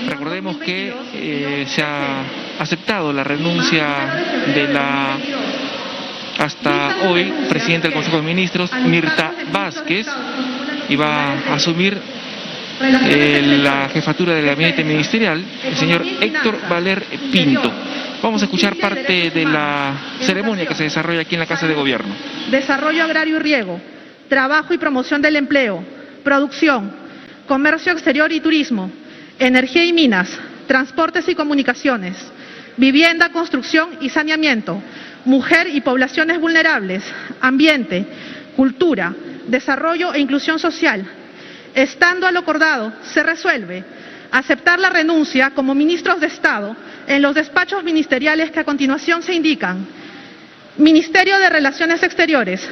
Recordemos que se ha aceptado la renuncia de la hasta hoy presidenta del Consejo de Ministros, Mirta Vázquez, y va a asumir la jefatura del gabinete ministerial el señor Héctor Valer Pinto. Vamos a escuchar parte de la ceremonia que se desarrolla aquí en la Casa de Gobierno. Desarrollo agrario y riego, trabajo y promoción del empleo, producción, comercio exterior y turismo, energía y minas, transportes y comunicaciones, vivienda, construcción y saneamiento, mujer y poblaciones vulnerables, ambiente, cultura, desarrollo e inclusión social. Estando a lo acordado, se resuelve aceptar la renuncia como ministros de Estado en los despachos ministeriales que a continuación se indican. Ministerio de Relaciones Exteriores,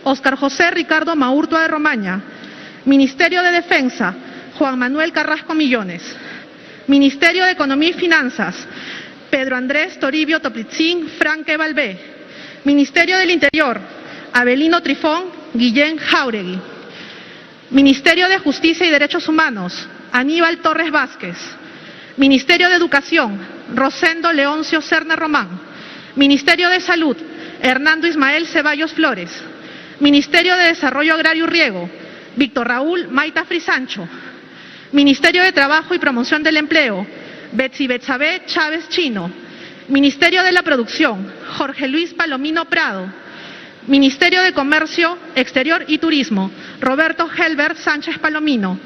Óscar José Ricardo Maurtua de Romaña. Ministerio de Defensa, Juan Manuel Carrasco Millones. Ministerio de Economía y Finanzas, Pedro Andrés Toribio Toplitzin Franque Balbé. Ministerio del Interior, Abelino Trifón Guillén Jáuregui. Ministerio de Justicia y Derechos Humanos, Aníbal Torres Vázquez. Ministerio de Educación, Rosendo Leoncio Serna Román. Ministerio de Salud, Hernando Ismael Ceballos Flores. Ministerio de Desarrollo Agrario y Riego, Víctor Raúl Maita Frisancho. Ministerio de Trabajo y Promoción del Empleo, Betsy Betsabe Chávez Chino. Ministerio de la Producción, Jorge Luis Palomino Prado. Ministerio de Comercio Exterior y Turismo, Roberto Helbert Sánchez Palomino.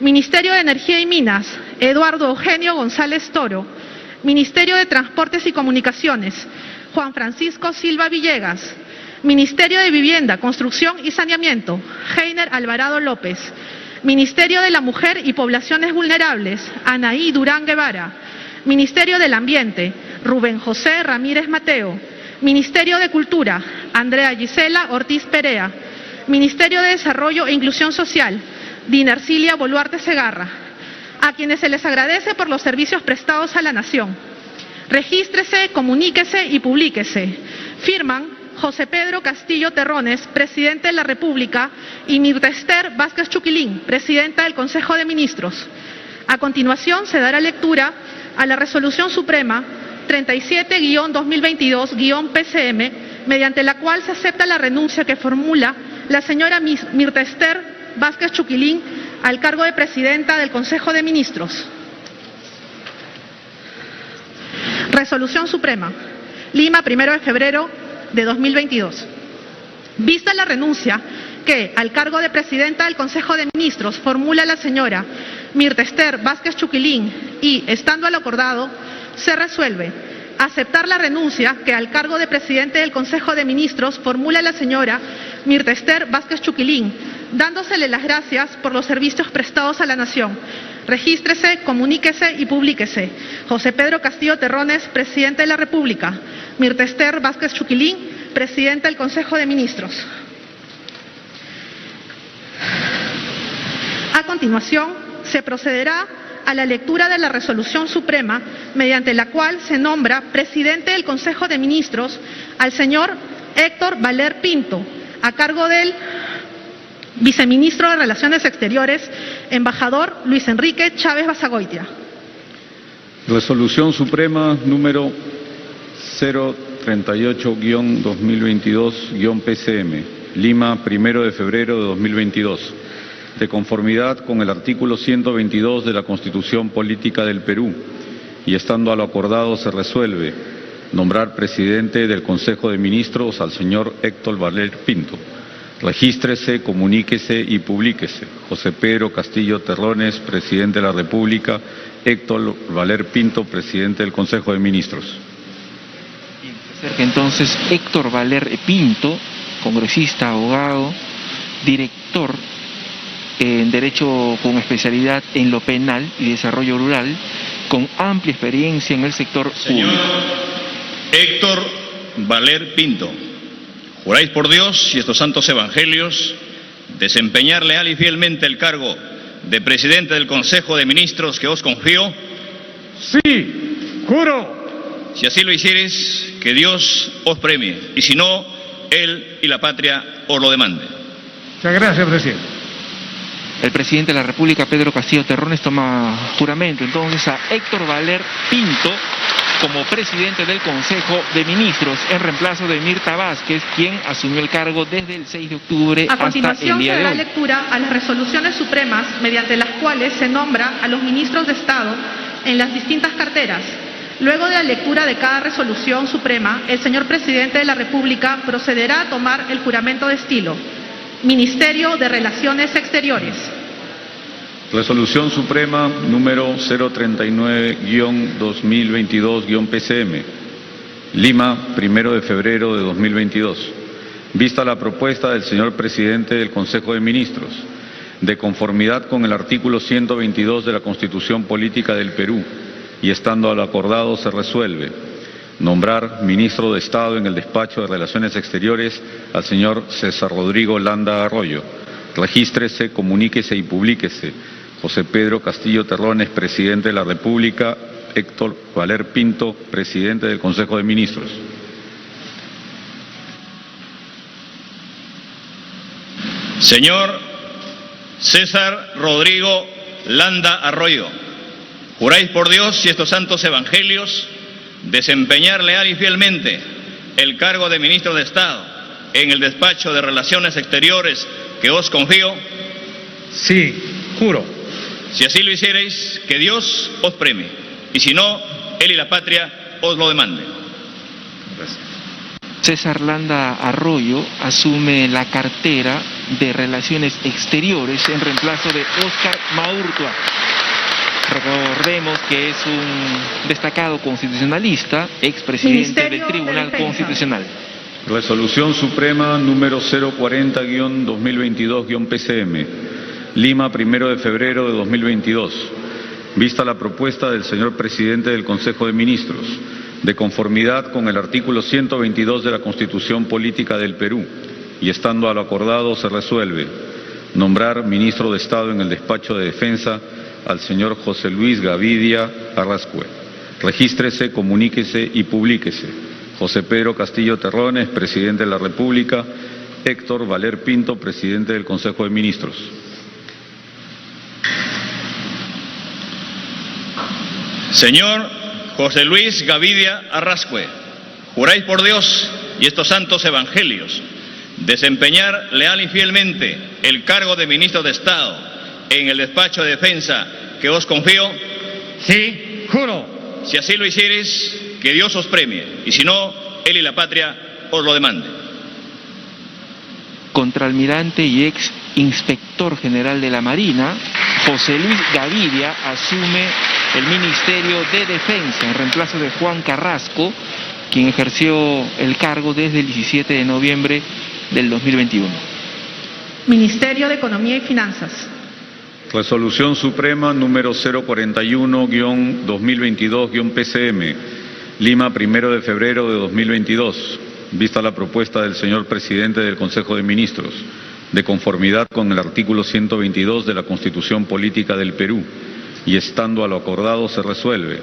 Ministerio de Energía y Minas, Eduardo Eugenio González Toro. Ministerio de Transportes y Comunicaciones, Juan Francisco Silva Villegas. Ministerio de Vivienda, Construcción y Saneamiento, Heiner Alvarado López. Ministerio de la Mujer y Poblaciones Vulnerables, Anaí Durán Guevara. Ministerio del Ambiente, Rubén José Ramírez Mateo. Ministerio de Cultura, Andrea Gisela Ortiz Perea. Ministerio de Desarrollo e Inclusión Social, Dinercilia Boluarte Segarra. A quienes se les agradece por los servicios prestados a la nación. Regístrese, comuníquese y publíquese. Firman José Pedro Castillo Terrones, Presidente de la República, y Mirta Esther Vázquez Chuquilín, Presidenta del Consejo de Ministros. A continuación se dará lectura a la Resolución Suprema 37-2022-PCM, mediante la cual se acepta la renuncia que formula la señora Mirta Esther Vázquez Chuquilín al cargo de Presidenta del Consejo de Ministros. Resolución Suprema, Lima, 1 de febrero de 2022. Vista la renuncia que al cargo de Presidenta del Consejo de Ministros formula la señora Mirta Esther Vázquez Chuquilín y, estando a lo acordado, se resuelve aceptar la renuncia que al cargo de Presidente del Consejo de Ministros formula la señora Mirta Esther Vázquez Chuquilín, dándosele las gracias por los servicios prestados a la nación. Regístrese, comuníquese y publíquese. José Pedro Castillo Terrones, Presidente de la República. Mirta Esther Vázquez Chuquilín, Presidenta del Consejo de Ministros. A continuación, se procederá a la lectura de la Resolución Suprema, mediante la cual se nombra Presidente del Consejo de Ministros al señor Héctor Valer Pinto, a cargo del Viceministro de Relaciones Exteriores, Embajador Luis Enrique Chávez Basagoitia. Resolución Suprema número 038-2022-PCM, Lima, 1 de febrero de 2022. De conformidad con el artículo 122 de la Constitución Política del Perú, y estando a lo acordado se resuelve nombrar Presidente del Consejo de Ministros al señor Héctor Valer Pinto. Regístrese, comuníquese y publíquese. José Pedro Castillo Terrones, Presidente de la República. Héctor Valer Pinto, Presidente del Consejo de Ministros. Bien, se acerca entonces Héctor Valer Pinto, congresista, abogado, director en Derecho con especialidad en lo penal y desarrollo rural, con amplia experiencia en el sector Señor público. Héctor Valer Pinto, ¿juráis por Dios y estos santos evangelios desempeñar leal y fielmente el cargo de Presidente del Consejo de Ministros que os confío? Sí, juro. Si así lo hicieres, que Dios os premie, y si no, Él y la patria os lo demande. Muchas gracias, presidente. el presidente de la República, Pedro Castillo Terrones, toma juramento entonces a Héctor Valer Pinto como presidente del Consejo de Ministros en reemplazo de Mirta Vázquez, quien asumió el cargo desde el 6 de octubre A hasta el continuación día se de dará hoy. lectura a las resoluciones supremas mediante las cuales se nombra a los ministros de Estado en las distintas carteras. Luego de la lectura de cada resolución suprema, el señor presidente de la República procederá a tomar el juramento de estilo. Ministerio de Relaciones Exteriores. Resolución Suprema número 039-2022-PCM. Lima, 1 de febrero de 2022. Vista la propuesta del señor presidente del Consejo de Ministros, de conformidad con el artículo 122 de la Constitución Política del Perú, y estando a lo acordado se resuelve nombrar ministro de Estado en el despacho de Relaciones Exteriores al señor César Rodrigo Landa Arroyo. Regístrese, comuníquese y publíquese. José Pedro Castillo Terrones, presidente de la República. Héctor Valer Pinto, presidente del Consejo de Ministros. Señor César Rodrigo Landa Arroyo, juráis por Dios y estos santos evangelios desempeñar leal y fielmente el cargo de ministro de Estado en el despacho de Relaciones Exteriores que os confío. Sí, juro. Si así lo hiciereis, que Dios os premie, y si no, Él y la patria os lo demanden. Gracias. César Landa Arroyo asume la cartera de Relaciones Exteriores en reemplazo de Óscar Maurtua. Recordemos que es un destacado constitucionalista, expresidente Ministerio del de Tribunal Defensa. Constitucional. Resolución Suprema número 040-2022-PCM. Lima, 1 de febrero de 2022. Vista la propuesta del señor presidente del Consejo de Ministros, de conformidad con el artículo 122 de la Constitución Política del Perú, y estando a lo acordado se resuelve nombrar ministro de Estado en el despacho de Defensa al señor José Luis Gavidia Arrascue. Regístrese, comuníquese y publíquese. José Pedro Castillo Terrones, presidente de la República. Héctor Valer Pinto, presidente del Consejo de Ministros. Señor José Luis Gavidia Arrascue, juráis por Dios y estos santos evangelios desempeñar leal y fielmente el cargo de ministro de Estado en el despacho de Defensa que os confío. Sí, juro. Si así lo hiciereis, que Dios os premie, y si no, Él y la patria os lo demanden. Contraalmirante y ex inspector general de la Marina, José Luis Gavidia asume el Ministerio de Defensa en reemplazo de Juan Carrasco, quien ejerció el cargo desde el 17 de noviembre del 2021. Ministerio de Economía y Finanzas. Resolución Suprema número 041-2022-PCM. Lima, 1 de febrero de 2022. Vista la propuesta del señor presidente del Consejo de Ministros, de conformidad con el artículo 122 de la Constitución Política del Perú, y estando a lo acordado se resuelve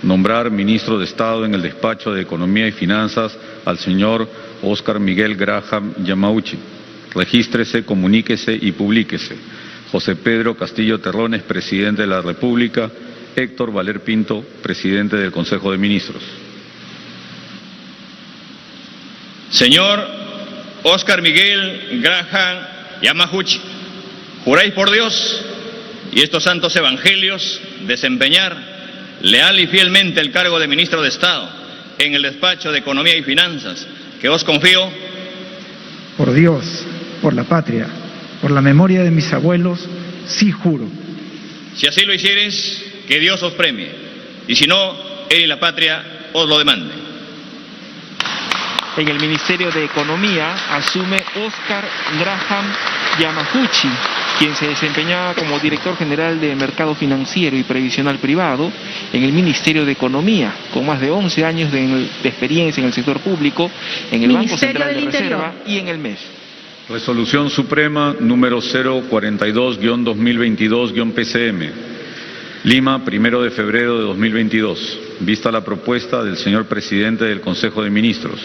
nombrar ministro de Estado en el despacho de Economía y Finanzas al señor Óscar Miguel Graham Yamauchi. Regístrese, comuníquese y publíquese. José Pedro Castillo Terrones, presidente de la República. Héctor Valer Pinto, presidente del Consejo de Ministros. Señor Óscar Miguel Graham Yamaguchi, juráis por Dios y estos santos evangelios desempeñar leal y fielmente el cargo de ministro de Estado en el despacho de Economía y Finanzas que os confío. Por Dios, por la patria, por la memoria de mis abuelos, sí juro. Si así lo hiciereis, que Dios os premie, y si no, Él y la patria os lo demanden. En el Ministerio de Economía asume Óscar Graham Yamaguchi, quien se desempeñaba como director general de Mercado Financiero y Previsional Privado en el Ministerio de Economía, con más de 11 años de experiencia en el sector público, en el Banco Ministerio Central de del Reserva Interior. y en el MES. Resolución Suprema número 042-2022-PCM. Lima, 1 de febrero de 2022. Vista la propuesta del señor presidente del Consejo de Ministros,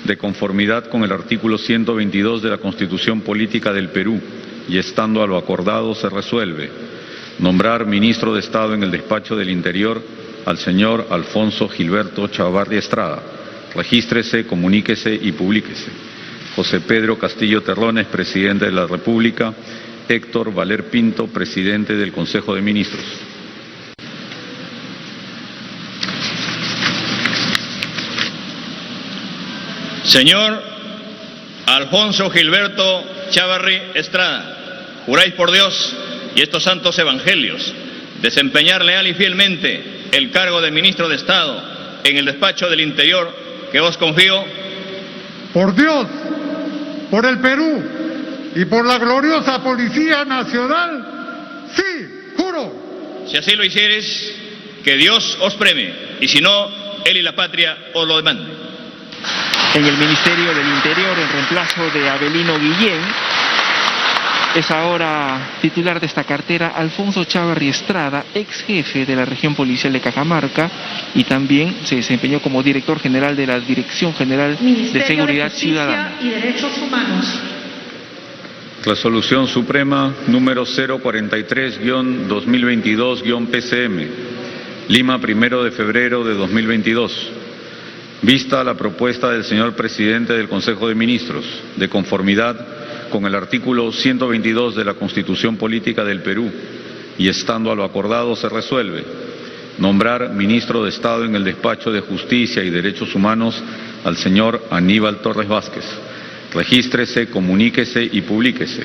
de conformidad con el artículo 122 de la Constitución Política del Perú, y estando a lo acordado se resuelve. Nombrar ministro de Estado en el Despacho del Interior al señor Alfonso Gilberto Chavarri Estrada. Regístrese, comuníquese y publíquese. José Pedro Castillo Terrones, presidente de la República. Héctor Valer Pinto, presidente del Consejo de Ministros. Señor Alfonso Gilberto Chavarri Estrada, juráis por Dios y estos santos evangelios desempeñar leal y fielmente el cargo de ministro de Estado en el Despacho del Interior que os confío. Por Dios, por el Perú y por la gloriosa Policía Nacional, sí, juro. Si así lo hicieres, que Dios os premie, y si no, él y la patria os lo demanden. En el Ministerio del Interior, en reemplazo de Abelino Guillén, es ahora titular de esta cartera Alfonso Chavarri Estrada, ex jefe de la región policial de Cajamarca, y también se desempeñó como director general de la Dirección General de Seguridad Ciudadana. Y Derechos Humanos. Resolución Suprema número 043-2022-PCM, Lima, 1 de febrero de 2022. Vista la propuesta del señor presidente del Consejo de Ministros, de conformidad con el artículo 122 de la Constitución Política del Perú, y estando a lo acordado se resuelve. Nombrar ministro de Estado en el Despacho de Justicia y Derechos Humanos al señor Aníbal Torres Vázquez. Regístrese, comuníquese y publíquese.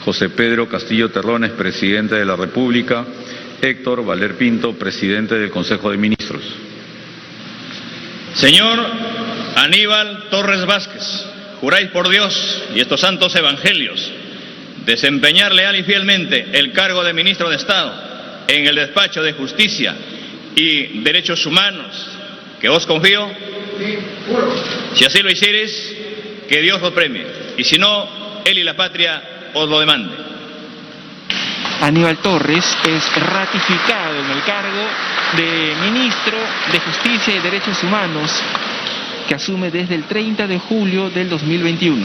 José Pedro Castillo Terrones, presidente de la República. Héctor Valer Pinto, presidente del Consejo de Ministros. Señor Aníbal Torres Vázquez, juráis por Dios y estos santos evangelios desempeñar leal y fielmente el cargo de ministro de Estado en el Despacho de Justicia y Derechos Humanos que os confío. Sí, juro. Si así lo hicieres, que Dios os premie, y si no, él y la patria os lo demande. Aníbal Torres es ratificado en el cargo de ministro de Justicia y Derechos Humanos, que asume desde el 30 de julio del 2021.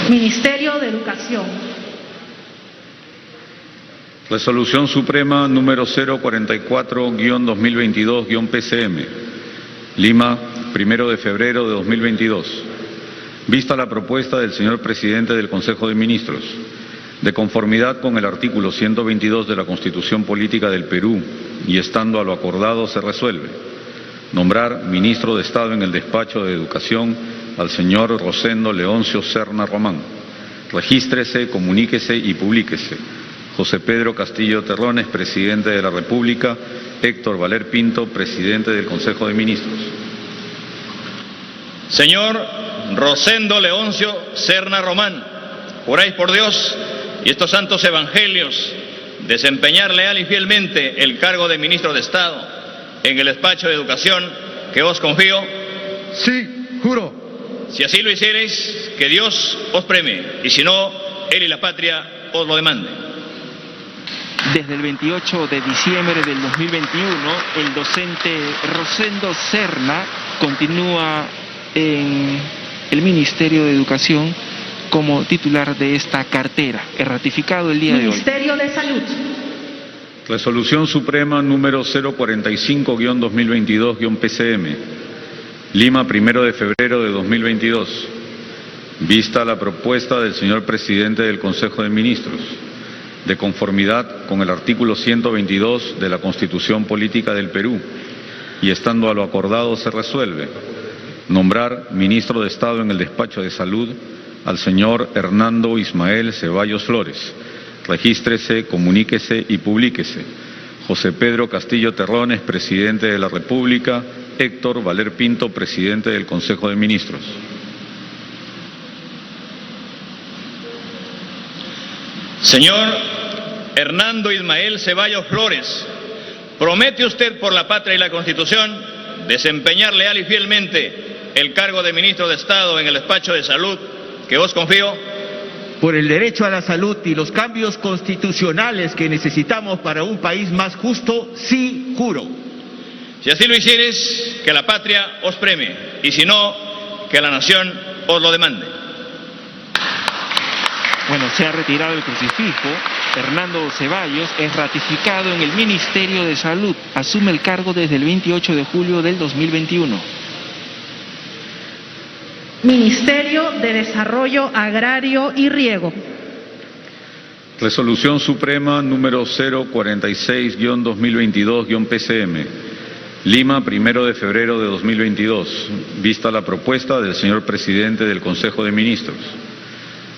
Ministerio de Educación. Resolución Suprema número 044-2022-PCM, Lima, 1 de febrero de 2022. Vista la propuesta del señor presidente del Consejo de Ministros, de conformidad con el artículo 122 de la Constitución Política del Perú, y estando a lo acordado se resuelve. Nombrar ministro de Estado en el Despacho de Educación al señor Rosendo Leoncio Serna Román. Regístrese, comuníquese y publíquese. José Pedro Castillo Terrones, presidente de la República. Héctor Valer Pinto, presidente del Consejo de Ministros. Señor Rosendo Leoncio Serna Román, juráis por Dios y estos santos evangelios desempeñar leal y fielmente el cargo de ministro de Estado en el Despacho de Educación que os confío. Sí, juro. Si así lo hiciereis, que Dios os premie, y si no, él y la patria os lo demanden. Desde el 28 de diciembre del 2021, el docente Rosendo Serna continúa en el Ministerio de Educación como titular de esta cartera. Es ratificado el día de hoy. Ministerio de Salud. Resolución Suprema número 045-2022-PCM, Lima, 1 de febrero de 2022. Vista la propuesta del señor presidente del Consejo de Ministros, de conformidad con el artículo 122 de la Constitución Política del Perú, y estando a lo acordado se resuelve. Nombrar ministro de Estado en el Despacho de Salud al señor Hernando Ismael Ceballos Flores. Regístrese, comuníquese y publíquese. José Pedro Castillo Terrones, presidente de la República. Héctor Valer Pinto, presidente del Consejo de Ministros. Señor Hernando Ismael Ceballos Flores, ¿promete usted por la patria y la Constitución desempeñar leal y fielmente el cargo de ministro de Estado en el Despacho de Salud que os confío? Por el derecho a la salud y los cambios constitucionales que necesitamos para un país más justo, sí, juro. Si así lo hicieres, que la patria os premie, y si no, que la nación os lo demande. Bueno, se ha retirado el crucifijo. Hernando Ceballos es ratificado en el Ministerio de Salud. Asume el cargo desde el 28 de julio del 2021. Ministerio de Desarrollo Agrario y Riego. Resolución Suprema número 046-2022-PCM. Lima, 1 de febrero de 2022. Vista la propuesta del señor presidente del Consejo de Ministros.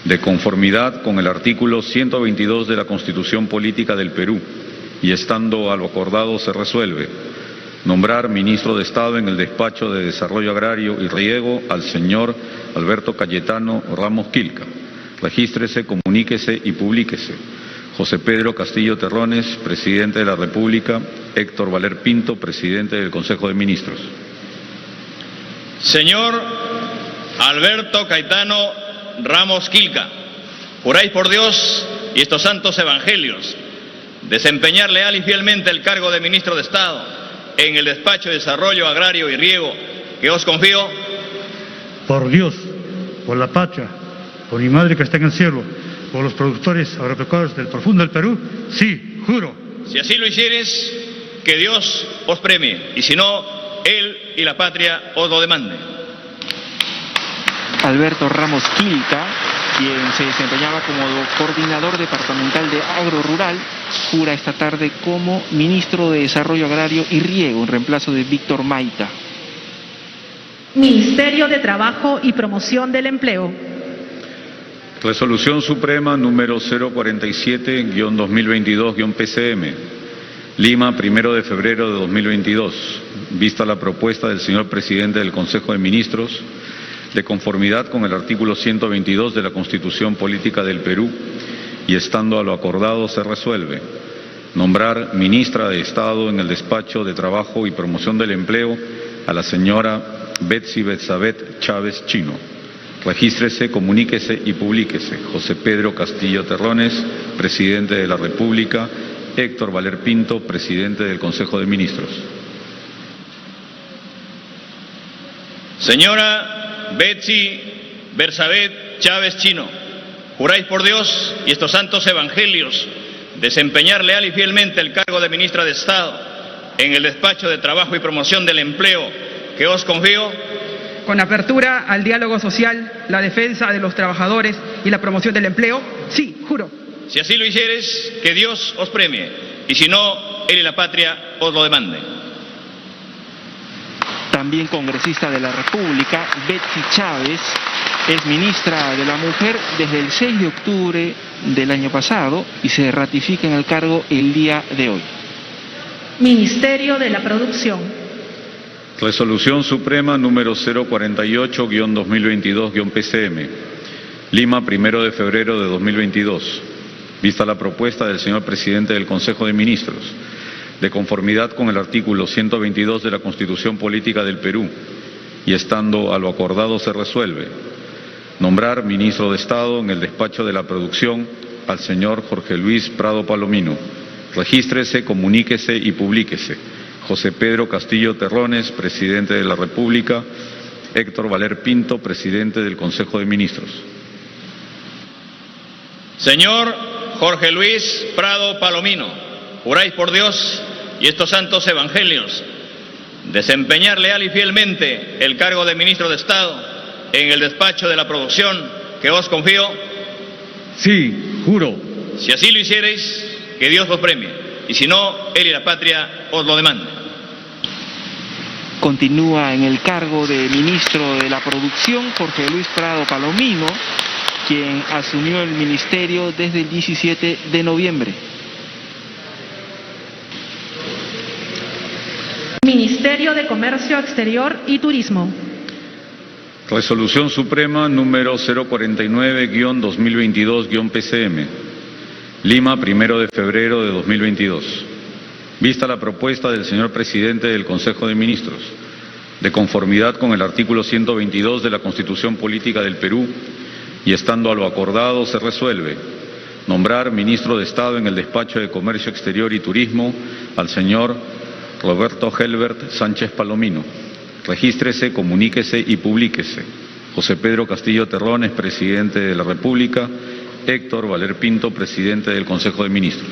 De conformidad con el artículo 122 de la Constitución Política del Perú, y estando a lo acordado se resuelve nombrar ministro de Estado en el despacho de Desarrollo Agrario y Riego al señor Alberto Cayetano Ramos Quilca. Regístrese, comuníquese y publíquese. José Pedro Castillo Terrones, presidente de la República. Héctor Valer Pinto, presidente del Consejo de Ministros. Señor Alberto Cayetano Ramos Quilca, juráis por Dios y estos santos evangelios desempeñar leal y fielmente el cargo de ministro de Estado en el despacho de Desarrollo Agrario y Riego que os confío. Por Dios, por la patria, por mi madre que está en el cielo, por los productores agropecuarios del profundo del Perú, sí, juro. Si así lo hicieres, que Dios os premie, y si no, Él y la patria os lo demanden. Alberto Ramos Quilca, quien se desempeñaba como coordinador departamental de Agro Rural, jura esta tarde como ministro de Desarrollo Agrario y Riego en reemplazo de Víctor Maita. Ministerio de Trabajo y Promoción del Empleo. Resolución Suprema número 047-2022-PCM. Lima, 1 de febrero de 2022. Vista la propuesta del señor presidente del Consejo de Ministros, de conformidad con el artículo 122 de la Constitución Política del Perú, y estando a lo acordado se resuelve nombrar ministra de Estado en el despacho de Trabajo y Promoción del Empleo a la señora Betsy Betsabeth Chávez Chino. Regístrese, comuníquese y publíquese. José Pedro Castillo Terrones, presidente de la República. Héctor Valer Pinto, presidente del Consejo de Ministros. Señora Betsy Betsabeth Chávez Chino, juráis por Dios y estos santos evangelios desempeñar leal y fielmente el cargo de ministra de Estado en el despacho de Trabajo y Promoción del Empleo que os confío. Con apertura al diálogo social, la defensa de los trabajadores y la promoción del empleo, sí, juro. Si así lo hicieres, que Dios os premie, y si no, Él y la patria os lo demanden. También congresista de la República, Betsy Chávez, es ministra de la Mujer desde el 6 de octubre del año pasado y se ratifica en el cargo el día de hoy. Ministerio de la Producción. Resolución Suprema número 048-2022-PCM. Lima, 1 de febrero de 2022. Vista la propuesta del señor presidente del Consejo de Ministros, de conformidad con el artículo 122 de la Constitución Política del Perú, y estando a lo acordado se resuelve nombrar ministro de Estado en el despacho de la Producción al señor Jorge Luis Prado Palomino. Regístrese, comuníquese y publíquese. José Pedro Castillo Terrones, presidente de la República. Héctor Valer Pinto, presidente del Consejo de Ministros. Señor Jorge Luis Prado Palomino, juráis por Dios y estos santos evangelios desempeñar leal y fielmente el cargo de ministro de Estado en el despacho de la Producción que os confío. Sí, juro. Si así lo hiciereis, que Dios os premie, y si no, Él y la patria os lo demanden. Continúa en el cargo de ministro de la Producción Jorge Luis Prado Palomino, quien asumió el ministerio desde el 17 de noviembre. Ministerio de Comercio Exterior y Turismo. Resolución Suprema número 049-2022-PCM. Lima, 1 de febrero de 2022. Vista la propuesta del señor presidente del Consejo de Ministros, de conformidad con el artículo 122 de la Constitución Política del Perú, y estando a lo acordado se resuelve nombrar ministro de Estado en el despacho de Comercio Exterior y Turismo al señor Roberto Helbert Sánchez Palomino. Regístrese, comuníquese y publíquese. José Pedro Castillo Terrones, presidente de la República. Héctor Valer Pinto, presidente del Consejo de Ministros.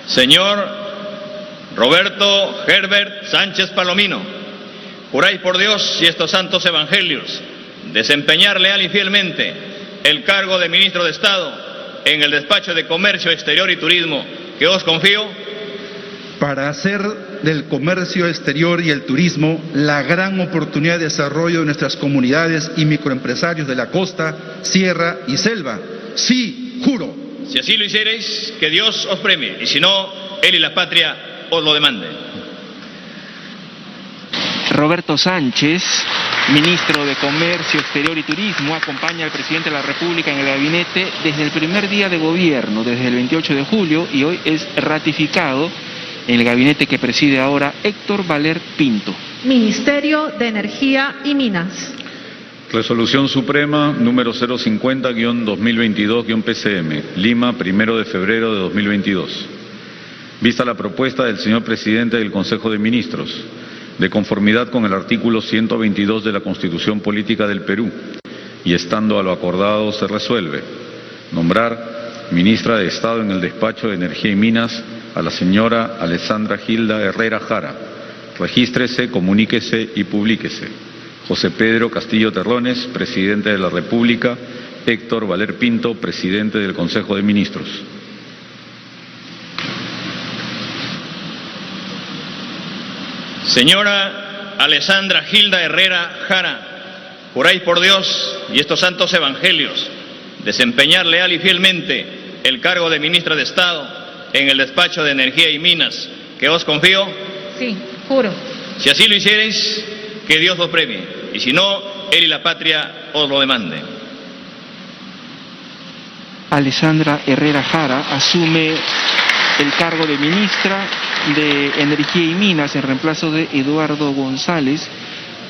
Señor Roberto Herbert Sánchez Palomino, juráis por Dios y estos santos evangelios desempeñar leal y fielmente el cargo de ministro de Estado en el despacho de Comercio Exterior y Turismo que os confío, para hacer del comercio exterior y el turismo la gran oportunidad de desarrollo de nuestras comunidades y microempresarios de la costa, sierra y selva. Sí, juro. Si así lo hiciereis, que Dios os premie, y si no, Él y la patria os lo demanden. Roberto Sánchez, ministro de Comercio Exterior y Turismo, acompaña al presidente de la República en el gabinete desde el primer día de gobierno, desde el 28 de julio, y hoy es ratificado en el gabinete que preside ahora Héctor Valer Pinto. Ministerio de Energía y Minas. Resolución Suprema número 050-2022-PCM, Lima, 1 de febrero de 2022. Vista la propuesta del señor presidente del Consejo de Ministros, de conformidad con el artículo 122 de la Constitución Política del Perú, y estando a lo acordado se resuelve nombrar ministra de Estado en el despacho de Energía y Minas a la señora Alessandra Gilda Herrera Jara. Regístrese, comuníquese y publíquese. José Pedro Castillo Terrones, presidente de la República. Héctor Valer Pinto, presidente del Consejo de Ministros. Señora Alessandra Gilda Herrera Jara, juráis por Dios y estos santos evangelios desempeñar leal y fielmente el cargo de ministra de Estado en el despacho de Energía y Minas que os confío. Sí, juro. Si así lo hiciereis, que Dios os premie, y si no, Él y la patria os lo demanden. Alessandra Herrera Jara asume el cargo de ministra de Energía y Minas en reemplazo de Eduardo González,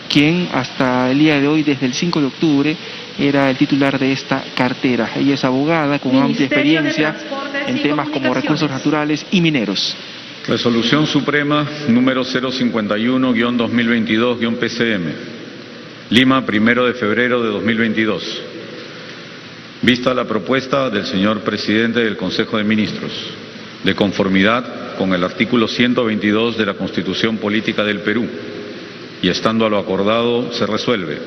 quien hasta el día de hoy, desde el 5 de octubre, era el titular de esta cartera. Ella es abogada con amplia experiencia en temas como recursos naturales y mineros. Resolución Suprema número 051-2022-PCM, Lima, 1 de febrero de 2022. Vista la propuesta del señor presidente del Consejo de Ministros, de conformidad con el artículo 122 de la Constitución Política del Perú, y estando a lo acordado se resuelve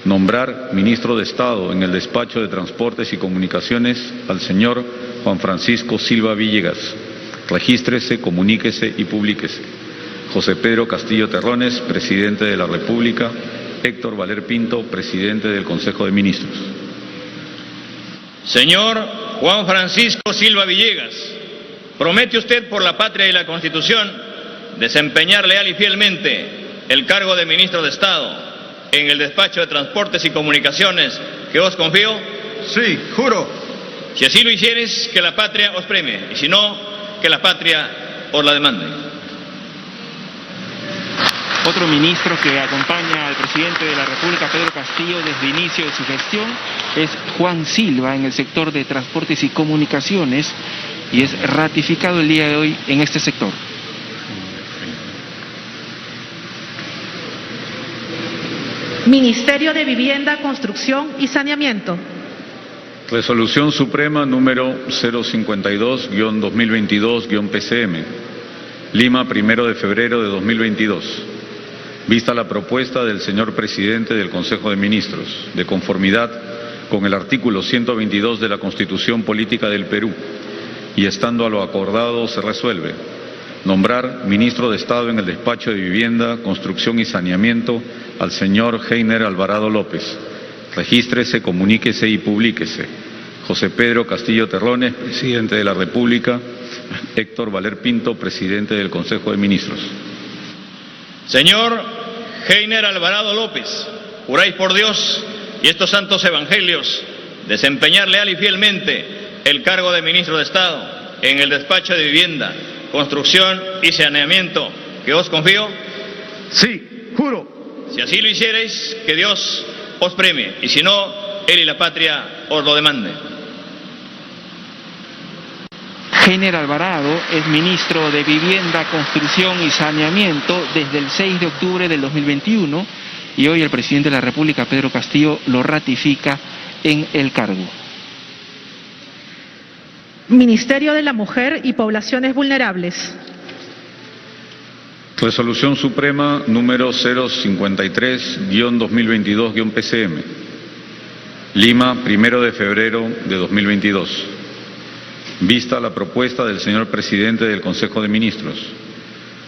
nombrar ministro de Estado en el despacho de Transportes y Comunicaciones al señor Juan Francisco Silva Villegas. Regístrese, comuníquese y publíquese. José Pedro Castillo Terrones, presidente de la República. Héctor Valer Pinto, presidente del Consejo de Ministros. Señor Juan Francisco Silva Villegas, ¿promete usted por la patria y la Constitución desempeñar leal y fielmente el cargo de ministro de Estado en el despacho de Transportes y Comunicaciones que os confío? Sí, juro. Si así lo hicieres, que la patria os premie, y si no, que la patria os la demande. Otro ministro que acompaña al presidente de la República, Pedro Castillo, desde el inicio de su gestión, es Juan Silva en el sector de Transportes y Comunicaciones, y es ratificado el día de hoy en este sector. Ministerio de Vivienda, Construcción y Saneamiento. Resolución Suprema número 052-2022-PCM, Lima, 1 de febrero de 2022. Vista la propuesta del señor presidente del Consejo de Ministros, de conformidad con el artículo 122 de la Constitución Política del Perú, y estando a lo acordado se resuelve nombrar ministro de Estado en el despacho de Vivienda, Construcción y Saneamiento al señor Heiner Alvarado López. Regístrese, comuníquese y publíquese. José Pedro Castillo Terrones, presidente de la República. Héctor Valer Pinto, presidente del Consejo de Ministros. Señor Heiner Alvarado López, juráis por Dios y estos santos evangelios desempeñar leal y fielmente el cargo de ministro de Estado en el despacho de Vivienda, Construcción y Saneamiento que os confío. Sí, juro. Si así lo hiciereis, que Dios os premie, y si no, Él y la patria os lo demanden. Heiner Alvarado es ministro de Vivienda, Construcción y Saneamiento desde el 6 de octubre del 2021 y hoy el presidente de la República, Pedro Castillo, lo ratifica en el cargo. Ministerio de la Mujer y Poblaciones Vulnerables. Resolución Suprema número 053-2022-PCM. Lima, 1 de febrero de 2022. Vista la propuesta del señor presidente del Consejo de Ministros,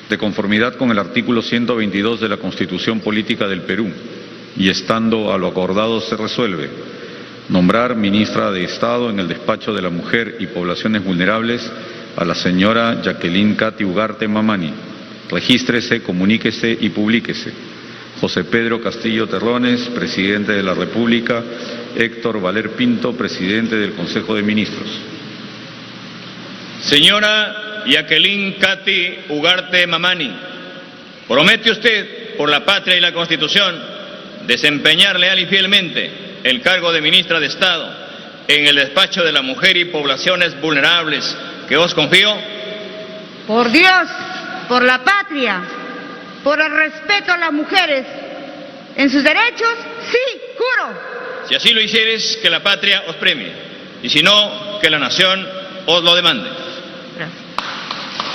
de conformidad con el artículo 122 de la Constitución Política del Perú, y estando a lo acordado se resuelve nombrar ministra de Estado en el Despacho de la Mujer y Poblaciones Vulnerables a la señora Jacqueline Katy Ugarte Mamani. Regístrese, comuníquese y publíquese. José Pedro Castillo Terrones, presidente de la República. Héctor Valer Pinto, presidente del Consejo de Ministros. Señora Jacqueline Katy Ugarte Mamani, ¿promete usted, por la patria y la Constitución, desempeñar leal y fielmente el cargo de ministra de Estado en el Despacho de la Mujer y Poblaciones Vulnerables que os confío? Por Dios, por la patria, por el respeto a las mujeres en sus derechos, sí, juro. Si así lo hicieres, que la patria os premie, y si no, que la nación os lo demande.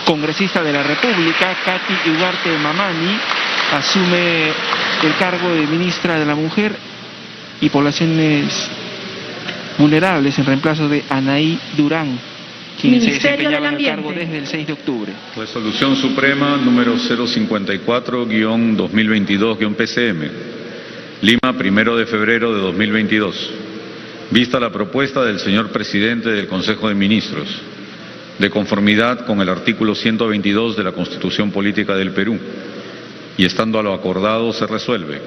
Congresista de la República, Katy Ugarte Mamani, asume el cargo de ministra de la Mujer y Poblaciones Vulnerables en reemplazo de Anaí Durán, quien se desempeñaba en el cargo desde el 6 de octubre. Resolución Suprema número 054-2022-PCM. Lima, 1 de febrero de 2022. Vista la propuesta del señor presidente del Consejo de Ministros, de conformidad con el artículo 122 de la Constitución Política del Perú, y estando a lo acordado se resuelve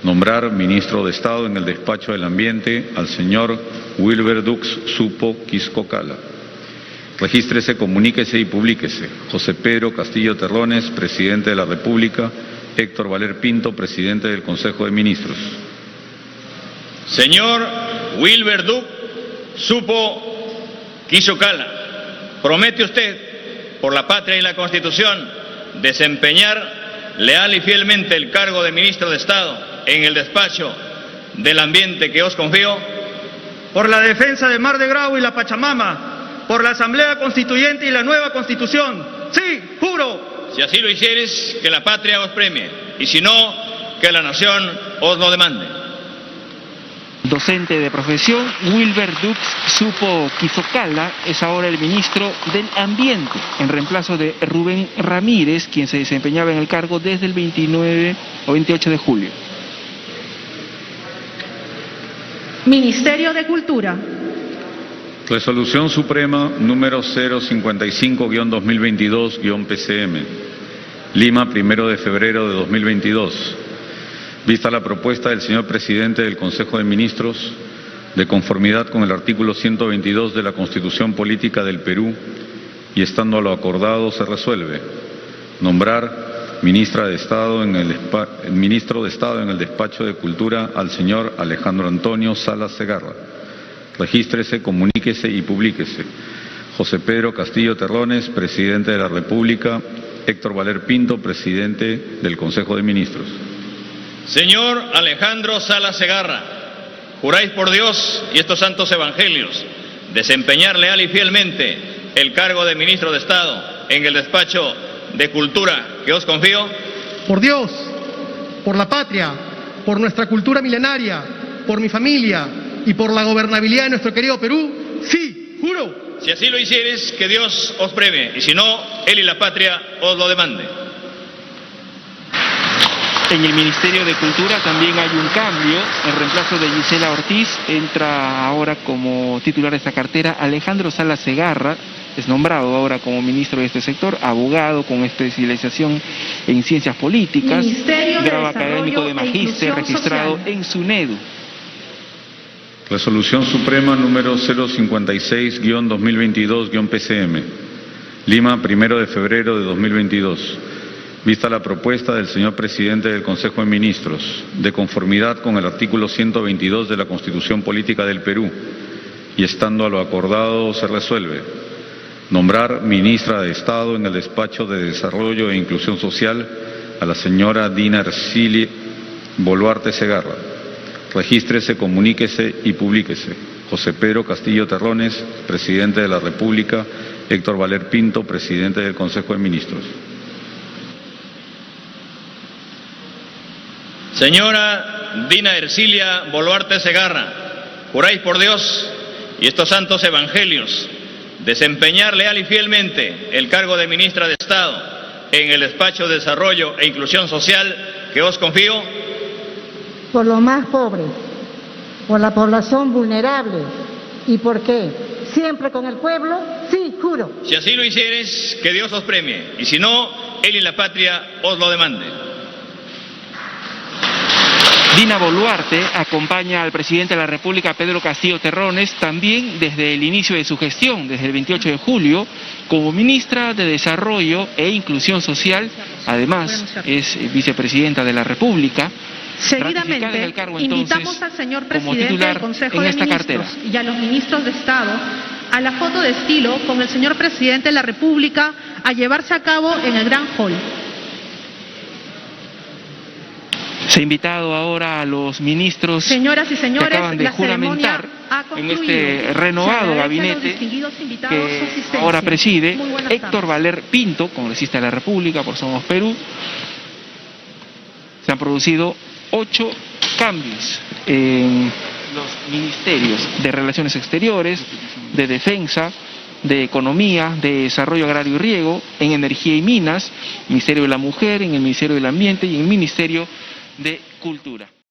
nombrar ministro de Estado en el Despacho del Ambiente al señor Wilber Dux Supo Quiscocala. Regístrese, comuníquese y publíquese. José Pedro Castillo Terrones, presidente de la República. Héctor Valer Pinto, presidente del Consejo de Ministros. Señor Wilber Dux Supo Quiscocala, ¿promete usted, por la patria y la Constitución, desempeñar leal y fielmente el cargo de ministro de Estado en el Despacho del Ambiente que os confío? Por la defensa de Mar de Grau y la Pachamama, por la Asamblea Constituyente y la nueva Constitución, sí, juro. Si así lo hicieres, que la patria os premie, y si no, que la nación os lo demande. Docente de profesión, Wilber Dux Supo Quiscocala es ahora el ministro del Ambiente, en reemplazo de Rubén Ramírez, quien se desempeñaba en el cargo desde el 29 o 28 de julio. Ministerio de Cultura. Resolución Suprema número 055-2022-PCM. Lima, 1 de febrero de 2022. Vista la propuesta del señor presidente del Consejo de Ministros, de conformidad con el artículo 122 de la Constitución Política del Perú, y estando a lo acordado se resuelve nombrar ministro de Estado en el Despacho de Cultura al señor Alejandro Antonio Salas Segarra. Regístrese, comuníquese y publíquese. José Pedro Castillo Terrones, presidente de la República. Héctor Valer Pinto, presidente del Consejo de Ministros. Señor Alejandro Salas Segarra, juráis por Dios y estos santos evangelios desempeñar leal y fielmente el cargo de ministro de Estado en el Despacho de Cultura que os confío. Por Dios, por la patria, por nuestra cultura milenaria, por mi familia y por la gobernabilidad de nuestro querido Perú, sí, juro. Si así lo hicieres, que Dios os premie, y si no, él y la patria os lo demande. En el Ministerio de Cultura también hay un cambio. En reemplazo de Gisela Ortiz, entra ahora como titular de esta cartera Alejandro Salas Segarra. Es nombrado ahora como ministro de este sector, abogado con especialización en ciencias políticas, grado académico de magíster registrado en SUNEDU. Resolución Suprema número 056-2022-PCM. Lima, 1 de febrero de 2022. Vista la propuesta del señor presidente del Consejo de Ministros, de conformidad con el artículo 122 de la Constitución Política del Perú, y estando a lo acordado se resuelve nombrar ministra de Estado en el Despacho de Desarrollo e Inclusión Social a la señora Dina Boluarte Segarra. Regístrese, comuníquese y publíquese. José Pedro Castillo Terrones, Presidente de la República. Héctor Valer Pinto, Presidente del Consejo de Ministros. Señora Dina Ercilia Boluarte Segarra, juráis por Dios y estos santos evangelios desempeñar leal y fielmente el cargo de ministra de Estado en el despacho de Desarrollo e Inclusión Social que os confío. Por los más pobres, por la población vulnerable y por qué, siempre con el pueblo, sí, juro. Si así lo hicieres, que Dios os premie, y si no, Él y la patria os lo demanden. Dina Boluarte acompaña al presidente de la República, Pedro Castillo Terrones, también desde el inicio de su gestión, desde el 28 de julio, como ministra de Desarrollo e Inclusión Social. Además, es vicepresidenta de la República. Seguidamente, invitamos al señor presidente del Consejo de Ministros y a los ministros de Estado a la foto de estilo con el señor presidente de la República a llevarse a cabo en el Gran Hall. Se ha invitado ahora a los ministros, señoras y señores, que acaban de juramentar en este renovado gabinete que ahora preside Héctor Valer Pinto, congresista de la República por Somos Perú. Se han producido 8 cambios en los ministerios de Relaciones Exteriores, de Defensa, de Economía, de Desarrollo Agrario y Riego, en Energía y Minas, Ministerio de la Mujer, en el Ministerio del Ambiente y en el Ministerio de Cultura.